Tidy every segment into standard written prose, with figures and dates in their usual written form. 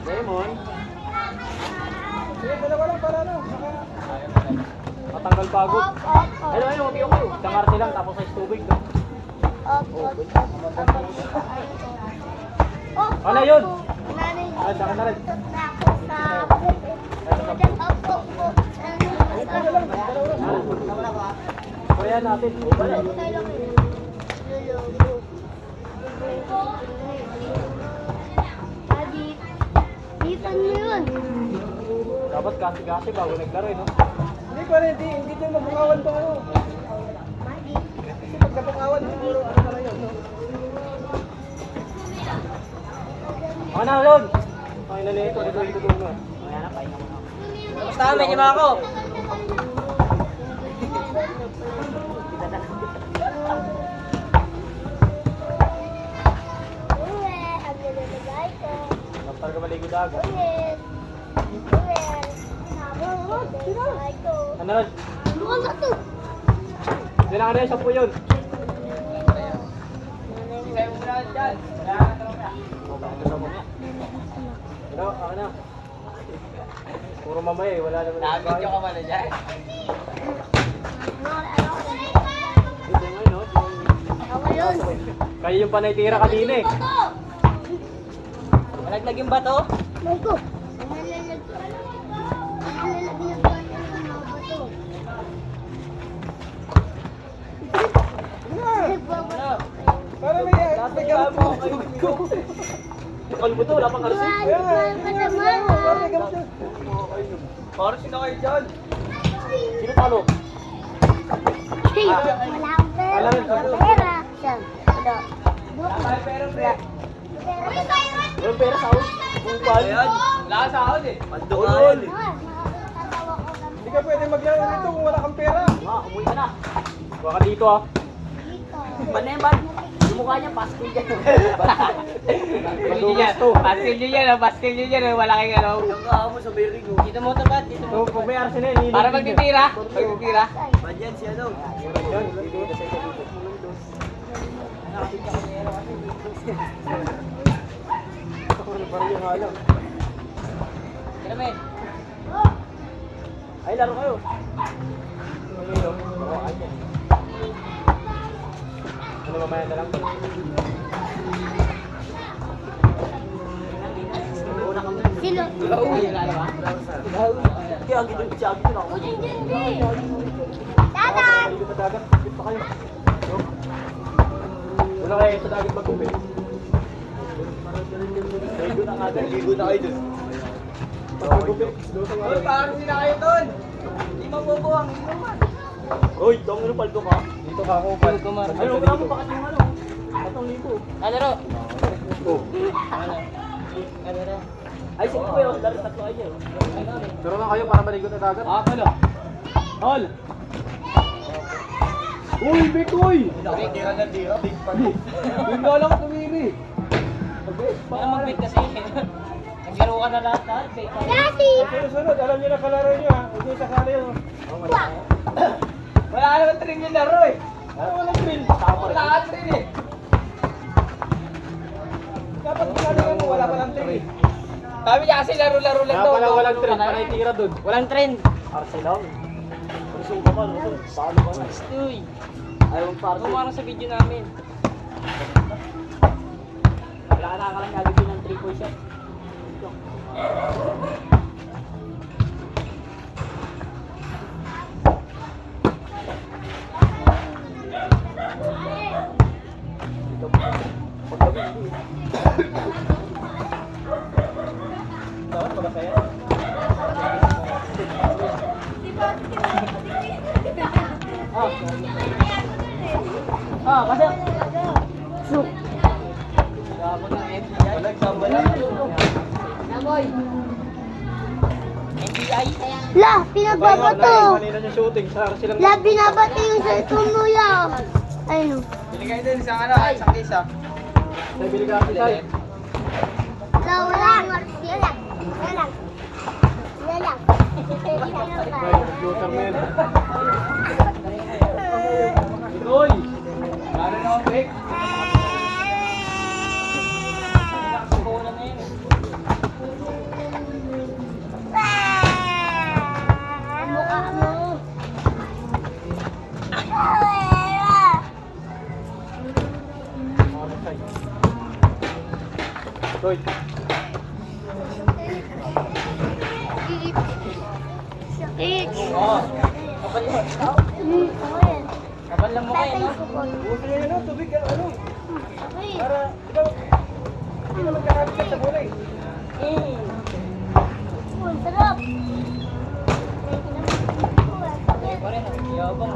Lemon. Sige, dalawa lang para ano. Matanggal pagod. Ayun, okay. Isang arte lang, tapos sa tubig. No? Ano yun? Ah, saka na rin. Kaya natin. Ipan mo yun. Dapat kasi bago naglaro, no? Hindi pa rin, hindi din mabukawan to ano. Kasi pag nabukawan, siguro ano na lang yun, no? Ano na, Lon? Ay, nalito. Dito mo. Ayan na, pahinga mo na. Basta medyo mga ako. Kapag ka maligo dagat. Ano, Lon? Kailangan na yung 10 yun. Isayo mo na dyan. Pero, ako na. Puro mamaya eh, wala naman. Nakabidyo ka pala dyan. Ito yung ano, kayo yung panay tira kanina eh. Malaglag yung bato. Para may gamot ko. Kalbo to, wala pang karsi. Para may gamot yun. Parang sino kayo dyan? Sino talo? Walang pera sa house. Bupal. Ayan. Wala ka sa ahon eh. Pandoon. Hindi ka pwede maglaro nito kung wala kang pera. Umuwi ka na. Baka dito ah. Paneman. Yung mukha niya, pastil dyan. Madugas to. Pastil nyo yan, pastil nyo yan. Wala kayong ano. Ang kaamo sa bearing oh. Dito mo tapat, dito So, mo. pag may arsenal, nililid Para niya. magtitira. Magtitira. Banyan si ano? Yan, dito. Sa isa dito. Parang yung halang. Kaya men. Ay, laro kayo. Ano yun? Bawaan yan. Ano mamaya na lang? Sino? Kaya ang gitong siya, gitong ako. Dadan! Dito sa dagat, dito pa kayo. Wala kayo sa dagat magkupit. Ligo na nga dun. Ligo na kayo dun. Magkupit. Uy, parang sila kayo doon. Hindi mabubuang. Hindi naman. Uy, tong ano paldo ka? Dito ka ako pa. Ano ka mo bakit yung ano? 3,000. Alaro. Oh. Alaro. Ay, sige po yun. Laro tatlo kayo. Pero lang kayo para maligo na dagat. Ah, pala. Hol! Uy, Bikoy! Tira na di oh. Yung nga lang tumili. Para mag-bet kasi. Naglaro ka na lahat. Daddy! Sunod, alam niyo na kalaro niyo ha. Huwag niyo sakali yun. Wala naman trin yung laro eh. Ano walang thrill? Wala ka trin eh. Dapat ginagawa mo, wala palang thrill. Sabi niya kasi laro-laro lang Kaya daw. pala walang trend, panay tira dun. Walang tren. Arsenal. Rusong ka man, rusong. Paano ba na? Uy. Ayaw ang parcel. Kumarang sa video namin. Wala ka nakakalang gagawin ng 3-point shot. Dapat ba kaya? Kasi Gabon ng FBI. nagtambal lang. Naboy. FBI. La, pinababato! Kanina yung shooting, sa silang... La, binabato yung cellphone mo ya! Ayun. Binigay din sa ano, sa kisa. Nabili ka kasi tayo. La, wala. Yan lang. Yan lang. Yan lang. Computer mo yun. Itoy! Meron akong break. Nakasukulan na yun eh. Lloyd. Sakit. Oo. Kapal lang. Kapal lang mo kayo, no? Gusto niya yun, tubig, ano? Sakit. Para, di ba, hindi naman kakapit sa bola eh. Uy, sarap. Kayo pa rin, yabang.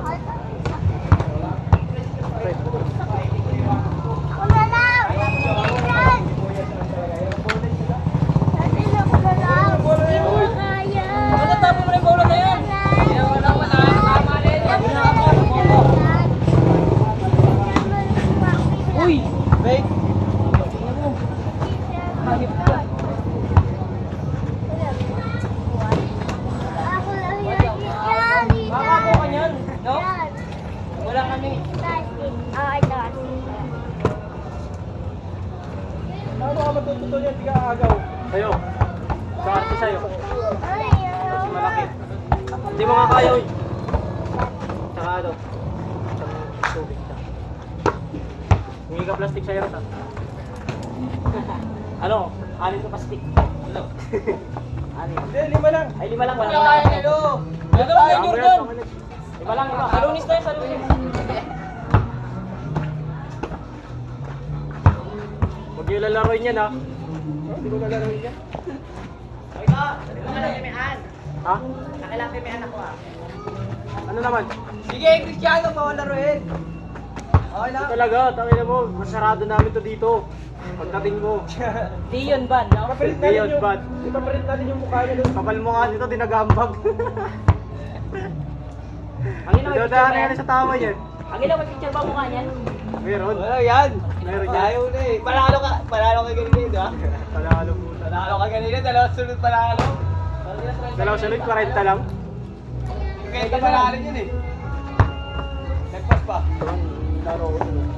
Wala lang. Yan. Sabi na wala lang. Hindi mo kaya. Matatapon mo na yung bola na yan. Wala, tama na yan. Uy! Wait. Ako lang yan. Yan. Makakapo ka niyan, no? Yan. Wala kami. Plastic. Ah, ito. Paano ka matututo niya, hindi ka agaw? Sa'yo. Sa arti sa'yo. Ay, Mas malaki. Hindi mo nga kaya, uy. Tsaka ano. Tsaka tubig siya. Hingi ka plastic sa'yo, ta. Ano? Anin ka plastic. Ano? Anin. Hindi, 5 lang. Ay, 5 lang. Wala Wala kayo, Nelo. Gagawin kayo, Jordan. 5 lang, 5. Salunis tayo, salunis. Huwag yung lalaroin yan, ha? Hindi ko lalaroin niya. Ha? Ano naman? Sige, Cristiano, bawal laruin. Okay Ito talaga, tangina mo, masarado namin to dito. Pagdating mo. Dion ban, no? Ipapalit Hindi natin yun, yung, bad. ipapalit natin yung mukha niya doon. Kapal mo nga dito, dinagambag. Ang ina, Ito na yan sa tama yan. Ang ina, may picture ba mukha niyan? Meron. Wala yan. Meron yan. Ayaw na eh. Panalo ka ganito, di ba? Panalo po. Panalo ka ganito, dalawang sunod panalo. Dalaw sunod, 40 lang. Kaya panalo yun eh. Nagpas pa. Laro ko sunod.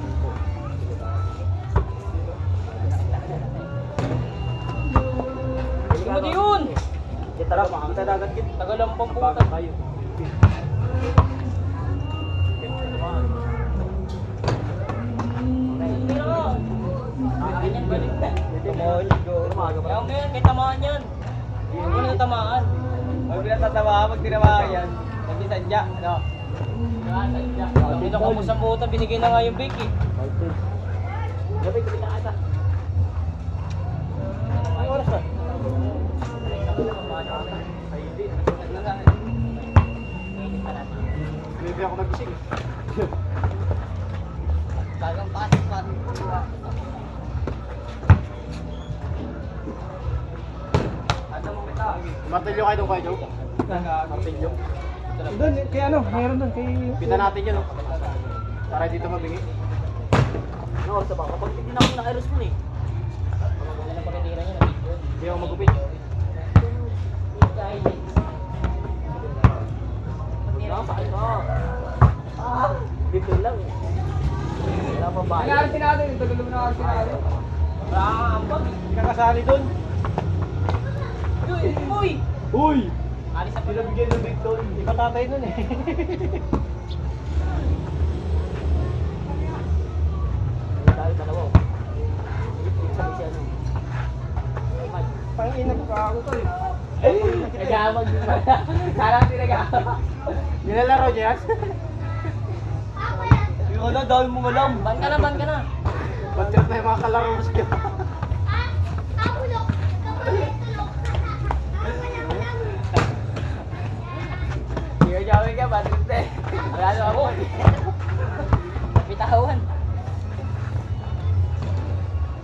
Hindi mo yun! Kita lang, makakita dagat kit. Tagal ang pamputan. Bagat kayo. Ganyan, galing. Tumahan go. Tumaga pa. Kaya ngayon, may tamaan yan. Hindi mo na tamaan. Pag pinatatawa, pag tinamaan yan, nagbisadya, ano? Dito ka mo sa puta, binigay na nga yung bake eh. Gabi, gabi na ata. Ang oras na? Baby ako nagising. Bagang pasok pa. Martilyo kayo doon kayo, Joe. Martilyo. Doon, kay ano, mayroon doon, kay... Pita natin yun, oh. Para dito mabingi. Ano oras na ba? Kapag hindi na ako na-aeros mo eh. Wala na pagkatira niya, nabigyan. Hindi ako magupit. Nakasakit ka. Dito lang. Wala pa ba? Pinarti natin, ito lulong na kasi natin. Hindi ka kasali doon. Uy! Uy! Alis na pala. Pinabigyan ng big tone. Di ba tatay doon eh? Tayo dalawa. Sabi siya ano. Pang-ina ko ka ako to eh. Nagamag din pala. Sarang tinagamag. Nilalaro niya yan? Yung ano, dahil mo malam. Ban ka na, ban ka na. Ba't yun na yung mga kalaro mo siya? Gawin ka, bad trip eh. Wala na ako. Bitawan.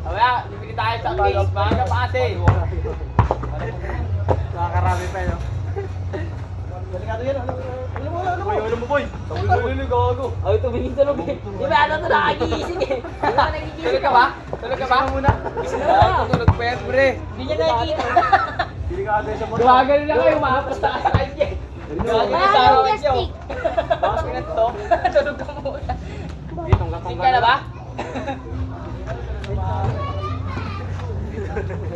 Wala, bibili tayo sa case. Mga kapase. Nakakarami pa yun. Delikado yan, ano mo, ano mo? Boy, ulo mo boy. Gago. Ay, tumingin tulog eh. Di ba ano ito nakagigising eh? Di ba nagigising? Tulog ka ba? Tulog ka ba? Gising ka muna. Gising na ba? Tulog pa yan, pre. Hindi niya nakikita. Hindi ka ate sa motor. Gumagano na kayo, makapasta ka sa kanya. Maraming plastic. Bakit na to? Tulog ka muna. Dito, hanggang Gising ka na ba?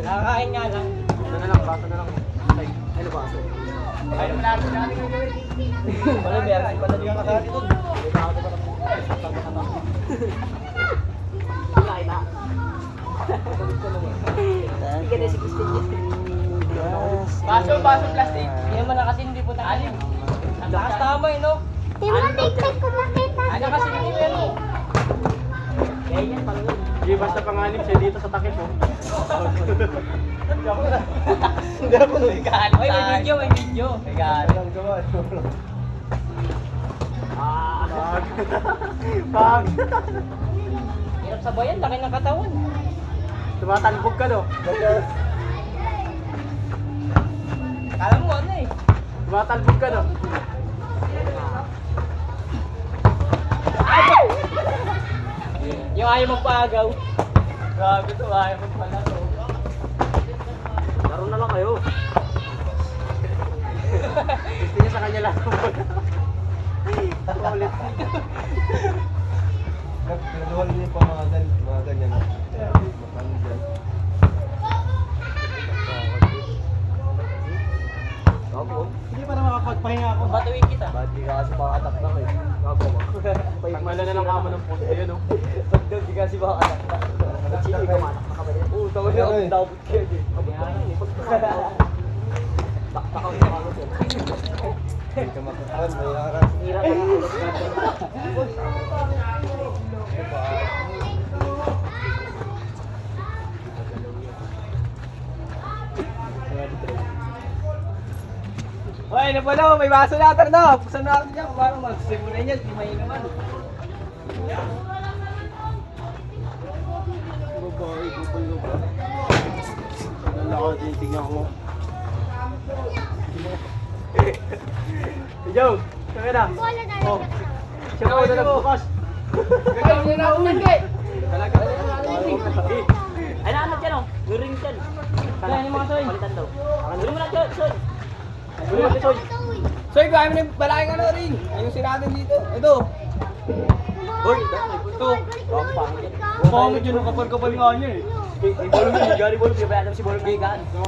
Nakakain nga lang. Ano na lang, baso na lang. Ay, ano baso? Ay, naman natin natin yung gawin. Wala ba yan? Padali ka kasali doon. Hindi na ako pa. Wala na. Hindi ka na si Christine yun. Baso plastic. Hindi naman na kasi hindi po alim. Ang lakas tama eh, no? Di ba tignan ko makita? Ano kasi hindi mo yan, no? Kaya yan, parang yun. Hindi basta pangalim siya dito sa takip, oh. Hindi ako May video, may video. May galing. Pag. Hirap sa bayan, laki ng katawan. Tumatalbog ka, no? Kala mo ano eh. Tumatalbog ka, no? Yung ayaw magpaagaw. Grabe to, ayaw magpalaro. Laro na lang kayo. Gusto niya sa kanya lang. Ulit. Pinagawa niya pa mga ganyan. Matanggal. Hindi pa na makapagpahinga ako. Batuin kita. Di ka kasi makakatak na ko eh. Pagmala na lang kamo ng poste yun, no? Di kasi makakatak na. Sige, kumanak na kami. Oo, tawag niya ako. Dapat kayo eh. Bakbakaw na kamo dyan. Hindi ka makatawan, may harap. Hira ka na. Hoy, na pala, may baso na tar na. Buksan na natin yan. Parang magsisimula niyan, di may naman. Babae, gugulo ba? Wala ko, tinitignan ko. Joe, kaya na. Bola na Oh. lang. Siya mo na bukas. Gagawin niya na ulan kay. Talaga. Ay, naanap dyan, oh. May ring dyan. Kaya yung mga soy. Palitan daw. Huli mo na, Soy. Uy, Soy. Soy, kaya mo na yung balaking ano ring. Ayusin natin dito. Ito. Hoy, Ito. ang pangit. Mukha mo dyan, kapal-kapal nga niya eh. Bolong, gari bolong, di ba alam si bolong gigaan.